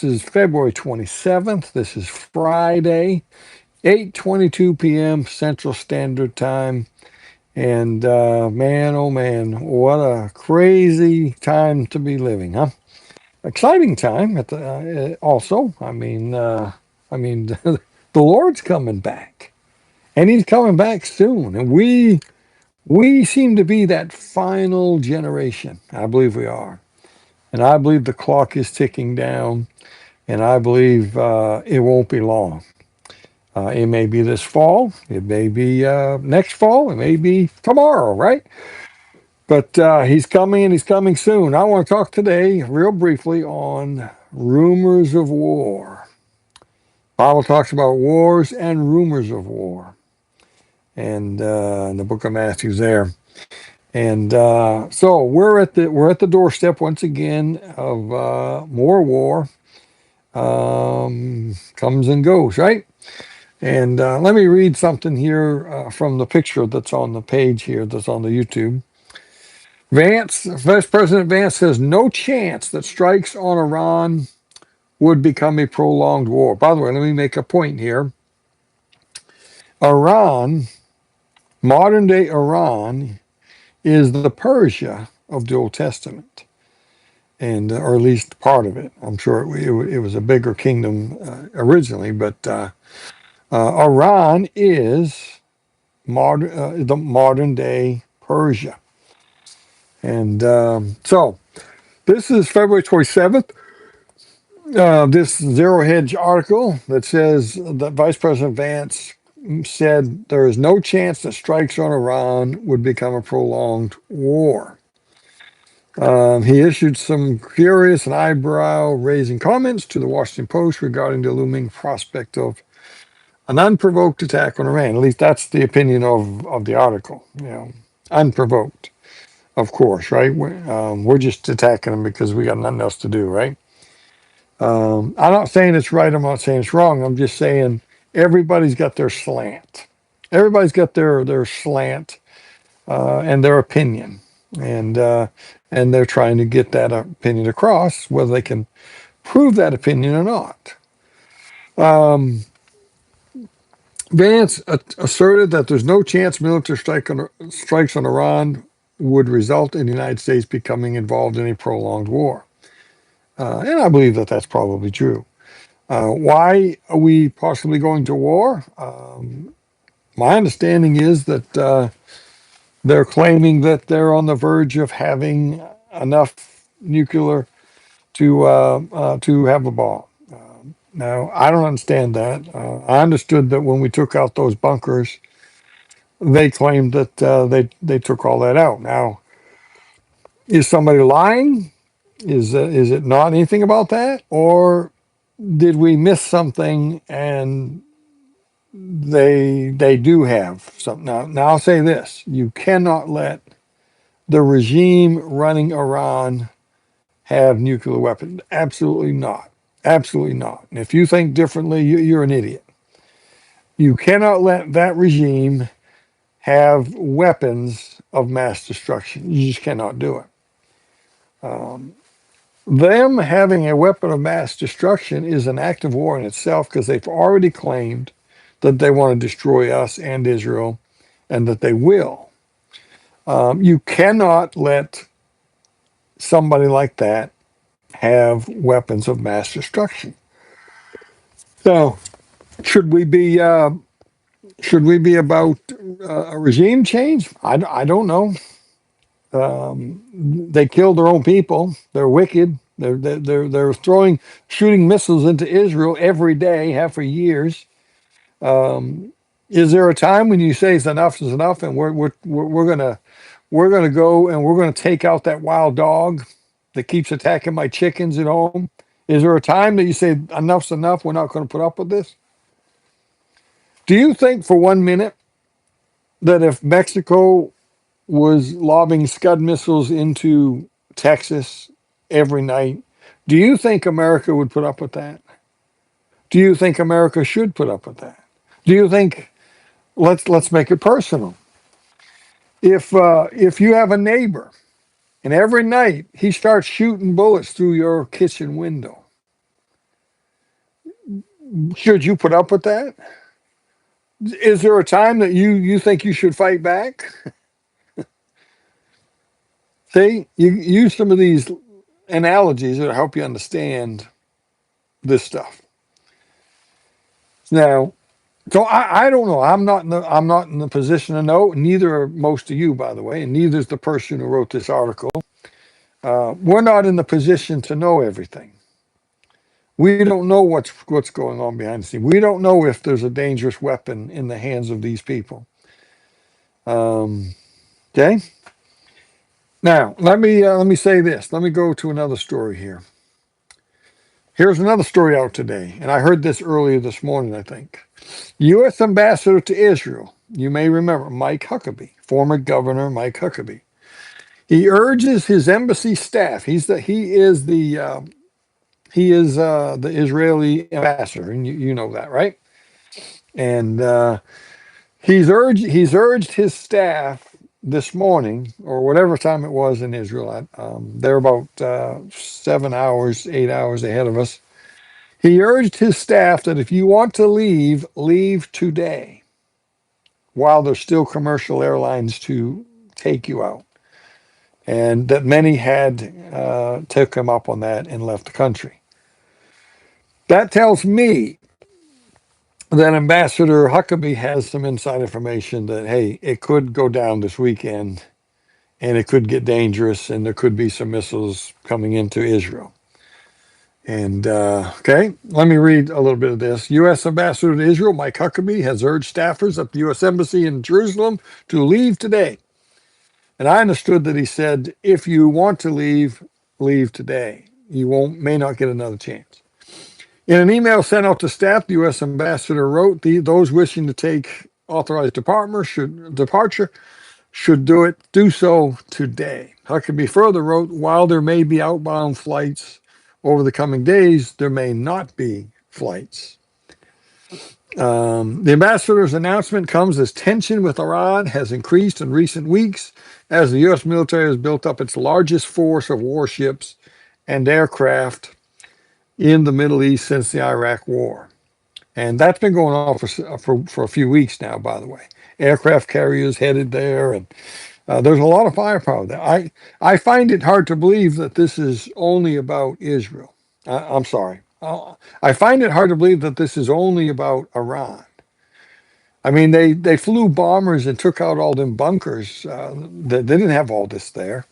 is February 27th. This is Friday, 8:22 p.m. Central Standard Time. And man, oh man, what a crazy time to be living, huh? Exciting time at the also. I mean, the Lord's coming back, and He's coming back soon. And we seem to be that final generation. I believe we are, and I believe the clock is ticking down, and I believe it won't be long. It may be this fall, it may be next fall, it may be tomorrow, right? But he's coming and he's coming soon. I want to talk today, real briefly, on rumors of war. Bible talks about wars and rumors of war, and in the book of Matthew's there. And so we're at the doorstep once again of more war. Comes and goes, right? And let me read something here from the picture that's on the page here, that's on the YouTube. Vice President Vance says no chance that strikes on Iran would become a prolonged war. By the way, let me make a point here. Iran, modern day Iran, is the Persia of the Old Testament, and or at least part of it. I'm sure it was a bigger kingdom originally, but Iran is the modern day Persia. And so this is February 27th. This Zero Hedge article that says that Vice President Vance said there is no chance that strikes on Iran would become a prolonged war. He issued some curious and eyebrow-raising comments to the Washington Post regarding the looming prospect of an unprovoked attack on Iran. At least that's the opinion of the article. Unprovoked, of course, right? We're just attacking them because we got nothing else to do, right? I'm not saying it's right. I'm not saying it's wrong. I'm just saying everybody's got their slant. Everybody's got their slant and their opinion, and and they're trying to get that opinion across, whether they can prove that opinion or not. Um, Vance asserted that there's no chance military strikes on Iran would result in the United States becoming involved in a prolonged war. And I believe that that's probably true. Why are we possibly going to war? My understanding is that they're claiming that they're on the verge of having enough nuclear to have a bomb. Now, I don't understand that. I understood that when we took out those bunkers, they claimed that they took all that out. Now, is somebody lying? Is it not anything about that, or did we miss something and they do have something? Now I'll say this: you cannot let the regime running Iran have nuclear weapons. Absolutely not. Absolutely not. And if you think differently, you're an idiot. You cannot let that regime have weapons of mass destruction. You just cannot do it. Them having a weapon of mass destruction is an act of war in itself because they've already claimed that they want to destroy us and Israel and that they will. You cannot let somebody like that have weapons of mass destruction. So, should we be about a regime change? I don't know. They killed their own people. They're wicked. They're shooting missiles into Israel every day, have for years. Is there a time when you say enough is enough, and we're gonna go and we're gonna take out that wild dog that keeps attacking my chickens at home? Is there a time that you say enough's enough? We're not going to put up with this. Do you think for 1 minute that if Mexico was lobbing Scud missiles into Texas every night, do you think America would put up with that? Do you think America should put up with that? Do you think let's make it personal? If you have a neighbor and every night he starts shooting bullets through your kitchen window, Should you put up with that? Is there a time that you think you should fight back? See, you use some of these analogies that help you understand this stuff. Now, so I don't know. I'm not in the position to know. Neither are most of you, by the way, and neither is the person who wrote this article. We're not in the position to know everything. We don't know what's going on behind the scene. We don't know if there's a dangerous weapon in the hands of these people. Um, okay. Now let me say this. Let me go to another story here. Here's another story out today, and I heard this earlier this morning. I think U.S. Ambassador to Israel. You may remember Mike Huckabee, former Governor Mike Huckabee. He urges his embassy staff. He is the Israeli ambassador, and you know that, right? And he's urged his staff this morning, or whatever time it was in Israel. They're about 7 hours, 8 hours ahead of us. He urged his staff that if you want to leave, leave today, while there's still commercial airlines to take you out, and that many had took him up on that and left the country. That tells me that Ambassador Huckabee has some inside information that, hey, it could go down this weekend and it could get dangerous and there could be some missiles coming into Israel. And, okay, let me read a little bit of this. U.S. Ambassador to Israel, Mike Huckabee, has urged staffers at the U.S. Embassy in Jerusalem to leave today. And I understood that he said, if you want to leave, leave today. You may not get another chance. In an email sent out to staff, the U.S. ambassador wrote, those wishing to take authorized departure should do so today. Huckabee further wrote, while there may be outbound flights over the coming days, there may not be flights. The ambassador's announcement comes as tension with Iran has increased in recent weeks as the U.S. military has built up its largest force of warships and aircraft in the Middle East since the Iraq War. And that's been going on for a few weeks now, by the way. Aircraft carriers headed there, and there's a lot of firepower there. I find it hard to believe that this is only about Israel. I'm sorry. I find it hard to believe that this is only about Iran. I mean, they flew bombers and took out all them bunkers. They didn't have all this there.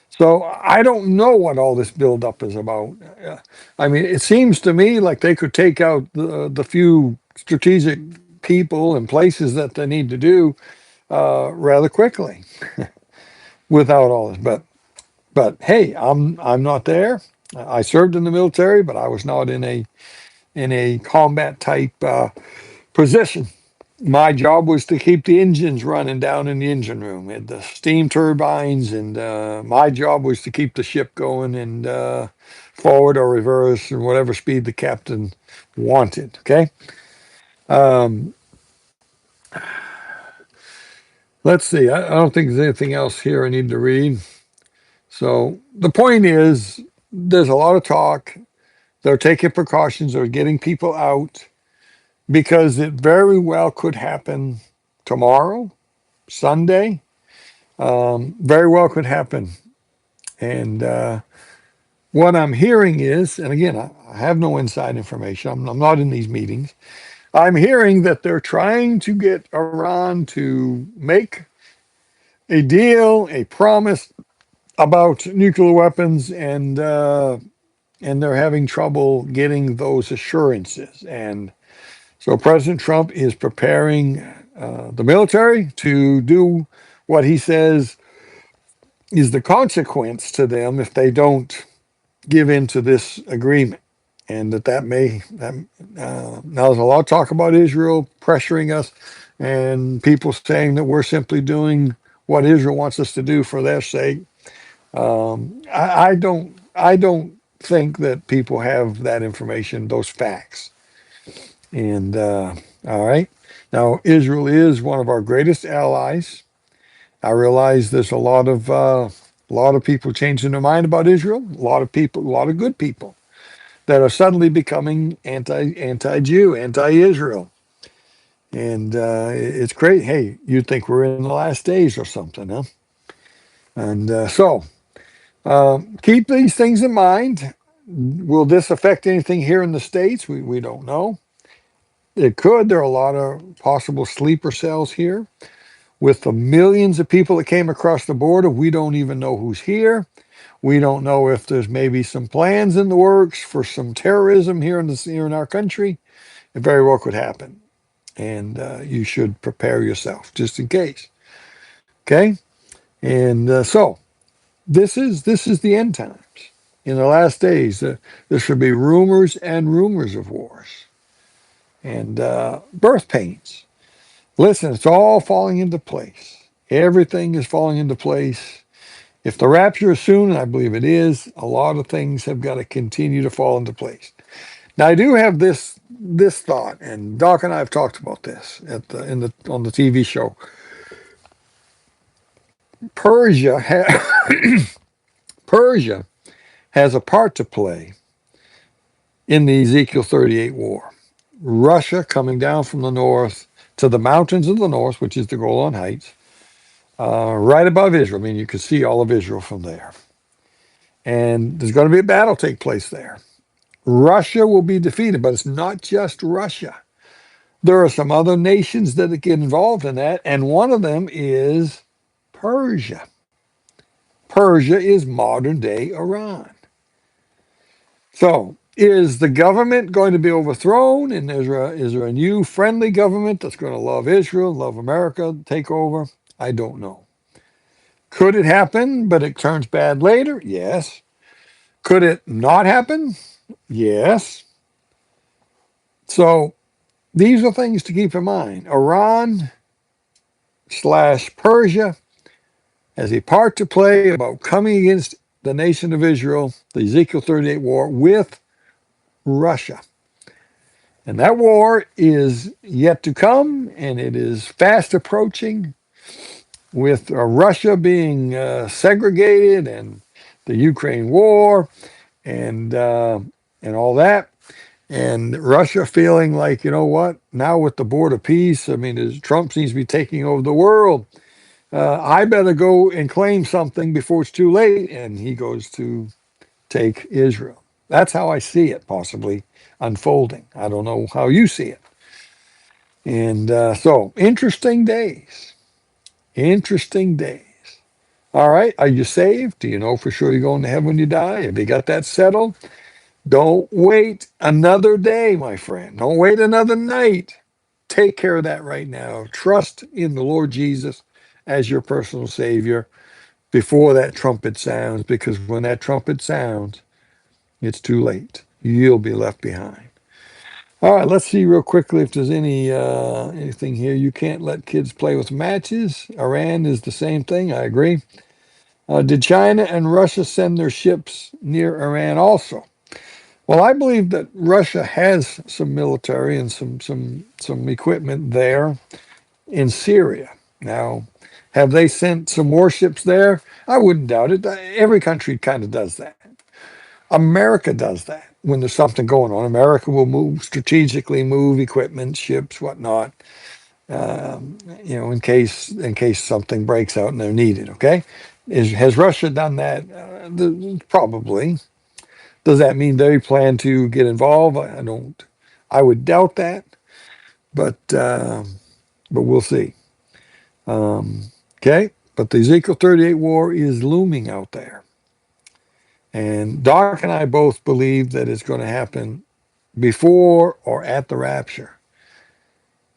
So I don't know what all this buildup is about. I mean, it seems to me like they could take out the few strategic people and places that they need to do rather quickly without all this. But hey, I'm not there. I served in the military, but I was not in a combat type position. My job was to keep the engines running down in the engine room and the steam turbines, and my job was to keep the ship going and forward or reverse and whatever speed the captain wanted. Okay. Um, let's see. I don't think there's anything else here I need to read. So the point is, there's a lot of talk. They're taking precautions. They're getting people out because it very well could happen tomorrow, Sunday. Very well could happen. And what I'm hearing is, and again, I have no inside information. I'm not in these meetings. I'm hearing that they're trying to get Iran to make a deal, a promise about nuclear weapons, and they're having trouble getting those assurances. And so President Trump is preparing the military to do what he says is the consequence to them if they don't give in to this agreement. And now there's a lot of talk about Israel pressuring us and people saying that we're simply doing what Israel wants us to do for their sake. I don't think that people have that information, those facts. And all right, now Israel is one of our greatest allies. I realize there's a lot of people changing their mind about Israel. A lot of people, a lot of good people that are suddenly becoming anti-Jew, anti-Israel. And it's great. Hey, you'd think we're in the last days or something, huh? And keep these things in mind. Will this affect anything here in the States? We don't know. It could. There are a lot of possible sleeper cells here. With the millions of people that came across the border, we don't even know who's here. We don't know if there's maybe some plans in the works for some terrorism here in our country. It very well could happen, and you should prepare yourself just in case. Okay, and so this is the end times. In the last days, there should be rumors and rumors of wars and birth pains. Listen, it's all falling into place. Everything is falling into place. If the rapture is soon, and I believe it is, a lot of things have got to continue to fall into place. Now, I do have this thought, and Doc and I have talked about this on the TV show. Persia Persia has a part to play in the Ezekiel 38 war. Russia coming down from the north to the mountains of the north, which is the Golan Heights, right above Israel. I mean, you could see all of Israel from there. And there's going to be a battle take place there. Russia will be defeated, but it's not just Russia. There are some other nations that get involved in that, and one of them is Persia. Persia is modern day Iran. So, is the government going to be overthrown? And is there a new friendly government that's going to love Israel, love America, take over? I don't know. Could it happen, but it turns bad later? Yes. Could it not happen? Yes. So, these are things to keep in mind. Iran slash Persia has a part to play about coming against the nation of Israel, the Ezekiel 38 war, with Russia. And that war is yet to come, and it is fast approaching, with Russia being segregated, and the Ukraine war, and all that, and Russia feeling like, you know what, now with the border peace, I mean, as Trump seems to be taking over the world, I better go and claim something before it's too late, and he goes to take Israel. That's how I see it possibly unfolding. I don't know how you see it. And so, interesting days. Interesting days. All right. Are you saved? Do you know for sure you're going to heaven when you die? Have you got that settled? Don't wait another day, my friend. Don't wait another night. Take care of that right now. Trust in the Lord Jesus as your personal Savior before that trumpet sounds, because when that trumpet sounds, it's too late. You'll be left behind. All right, let's see real quickly if there's anything here. You can't let kids play with matches. Iran is the same thing. I agree. Did China and Russia send their ships near Iran also? Well, I believe that Russia has some military and some equipment there in Syria. Now, have they sent some warships there? I wouldn't doubt it. Every country kind of does that. America does that. When there's something going on, America will strategically move equipment, ships, whatnot, in case something breaks out and they're needed. Okay, has Russia done that? Probably. Does that mean they plan to get involved? I don't. I would doubt that, but we'll see. Okay, but the Ezekiel 38 war is looming out there. And Doc and I both believe that it's going to happen before or at the rapture,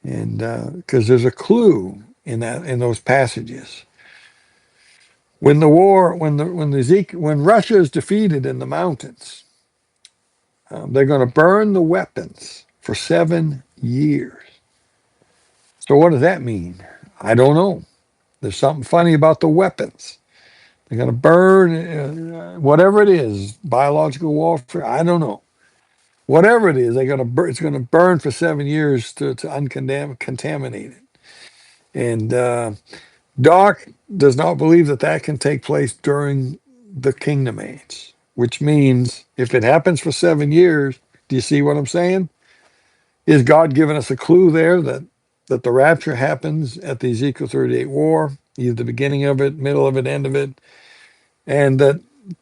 and because there's a clue in those passages. When the war, when Russia is defeated in the mountains, they're going to burn the weapons for 7 years. So what does that mean? I don't know. There's something funny about the weapons. They're going to burn whatever it is, biological warfare. I don't know. Whatever it is, it's going to burn for 7 years to contaminate it. And Doc does not believe that can take place during the kingdom age. which means if it happens for 7 years, do you see what I'm saying? Is God giving us a clue there that the rapture happens at the Ezekiel 38 war, either the beginning of it, middle of it, end of it, and that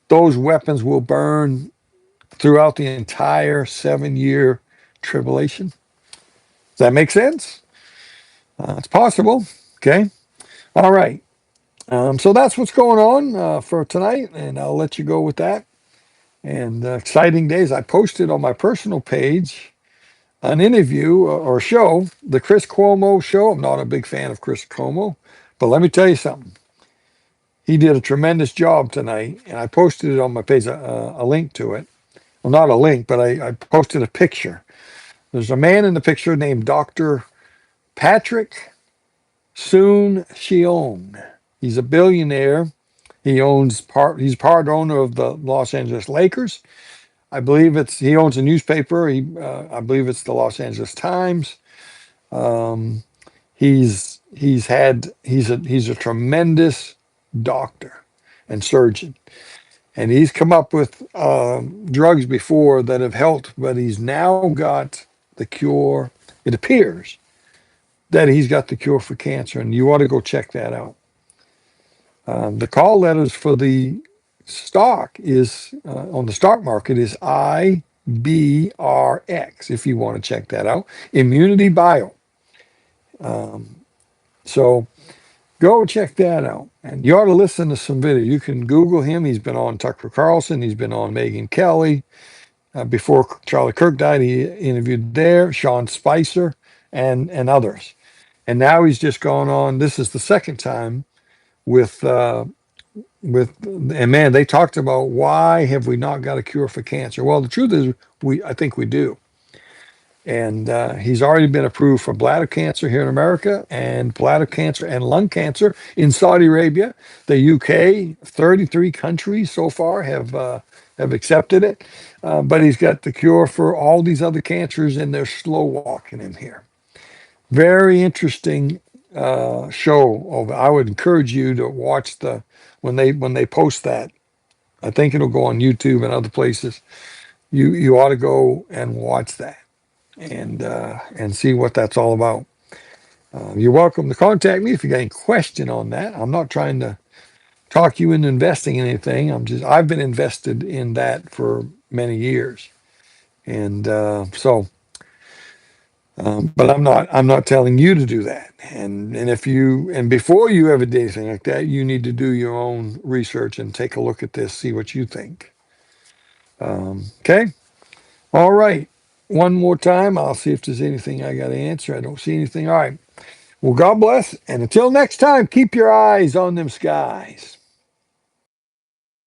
those weapons will burn throughout the entire 7 year tribulation? Does that make sense? It's possible. Okay. All right. So that's what's going on for tonight, and I'll let you go with that. And exciting days. I posted on my personal page an interview or show, the Chris Cuomo show. I'm not a big fan of Chris Cuomo, but let me tell you something. He did a tremendous job tonight, and I posted it on my page, a link to it. Well, not a link, but I posted a picture. There's a man in the picture named Dr. Patrick Soon Shion. He's a billionaire. He's part owner of the Los Angeles Lakers. I believe he owns a newspaper. I believe it's the Los Angeles Times. Um, he's a tremendous doctor and surgeon, and he's come up with drugs before that have helped, but he's now got the cure. It appears that he's got the cure for cancer, and you ought to go check that out. The call letters for the stock is on the stock market is IBRX, if you want to check that out. Immunity Bio. Um, so go check that out. And you ought to listen to some video. You can Google him. He's been on Tucker Carlson. He's been on Megyn Kelly. Before Charlie Kirk died, he interviewed there, Sean Spicer, and others. And now he's just gone on. This is the second time with and man, they talked about why have we not got a cure for cancer? Well, the truth is, I think we do. And he's already been approved for bladder cancer here in America, and bladder cancer and lung cancer in Saudi Arabia. The UK, 33 countries so far have accepted it. But he's got the cure for all these other cancers, and they're slow walking him here. Very interesting show. I would encourage you to watch when they post that. I think it'll go on YouTube and other places. You ought to go and watch that and see what that's all about. You're welcome to contact me if you got any question on that. I'm not trying to talk you into investing in anything. I've been invested in that for many years, and but I'm not telling you to do that. And before you ever do anything like that, you need to do your own research and take a look at this, see what you think. Okay. All right. One more time. I'll see if there's anything I got to answer. I don't see anything. All right. Well, God bless. And until next time, keep your eyes on them skies.